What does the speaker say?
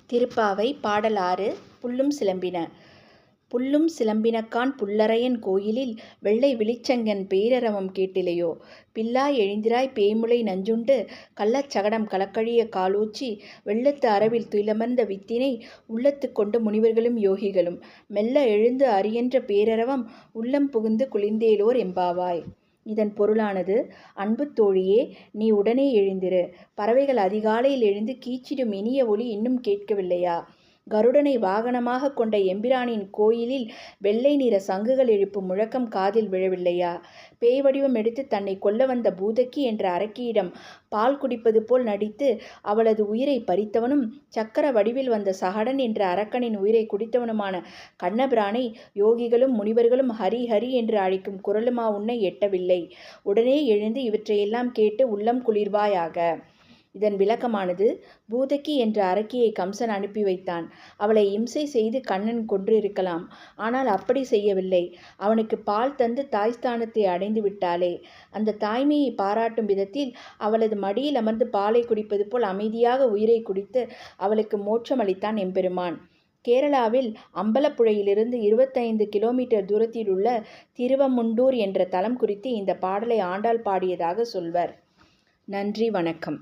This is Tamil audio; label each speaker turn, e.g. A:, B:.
A: திருப்பாவை பாடல் 6. புல்லும் சிலம்பின. புல்லும் சிலம்பினக்கான் புல்லரையன் கோயிலில் வெள்ளை விழிச்சங்கன் பேரரவம் கேட்டிலையோ. பில்லாய் எழுந்திராய் பேய்முலை நஞ்சுண்டு கள்ளச் சகடம் கலக்கழிய காலூச்சி வெள்ளத்து அரவில் துயிலமர்ந்த வித்தினை உள்ளத்துக் கொண்ட முனிவர்களும் யோகிகளும் மெல்ல எழுந்து அரியன்ற பேரரவம் உள்ளம் புகுந்து குளிர்ந்தேலோர் எம்பாவாய். இதன் பொருளானது, அன்பு தோழியே, நீ உடனே எழுந்திரு. பறவைகள் அதிகாலையில் எழுந்து கீச்சிடும் இனிய ஒலி இன்னும் கேட்கவில்லையா? கருடனை வாகனமாக கொண்ட எம்பிரானின் கோயிலில் வெள்ளை நிற சங்குகள் எழுப்பும் முழக்கம் காதில் விழவில்லையா? பேய் வடிவம் எடுத்து தன்னை கொல்ல வந்த பூதக்கி என்ற அரக்கியிடம் பால் குடிப்பது போல் நடித்து அவளது உயிரை பறித்தவனும், சக்கர வடிவில் வந்த சகடன் என்ற அரக்கனின் உயிரை குடித்தவனுமான கண்ணபிரானை யோகிகளும் முனிவர்களும் ஹரி ஹரி என்று அழைக்கும் குரலுமா உன்னை எட்டவில்லை? உடனே எழுந்து இவற்றையெல்லாம் கேட்டு உள்ளம் குளிர்வாயாக. இதன் விளக்கமானது, பூதக்கி என்ற அரக்கியை கம்சன் அனுப்பி வைத்தான். அவளை இம்சை செய்து கண்ணன் கொன்றிருக்கலாம். ஆனால் அப்படி செய்யவில்லை. அவனுக்கு பால் தந்து தாய்ஸ்தானத்தை அடைந்து விட்டாளே, அந்த தாய்மையை பாராட்டும் விதத்தில் அவளது மடியில் அமர்ந்து பாலை குடிப்பது போல் அமைதியாக உயிரை குடித்து அவளுக்கு மோட்சம் அளித்தான் எம்பெருமான். கேரளாவில் அம்பலப்புழையிலிருந்து 25 கிலோமீட்டர் தூரத்தில் உள்ள திருவமுண்டூர் என்ற தலம் குறித்து இந்த பாடலை ஆண்டாள் பாடியதாக சொல்வர். நன்றி, வணக்கம்.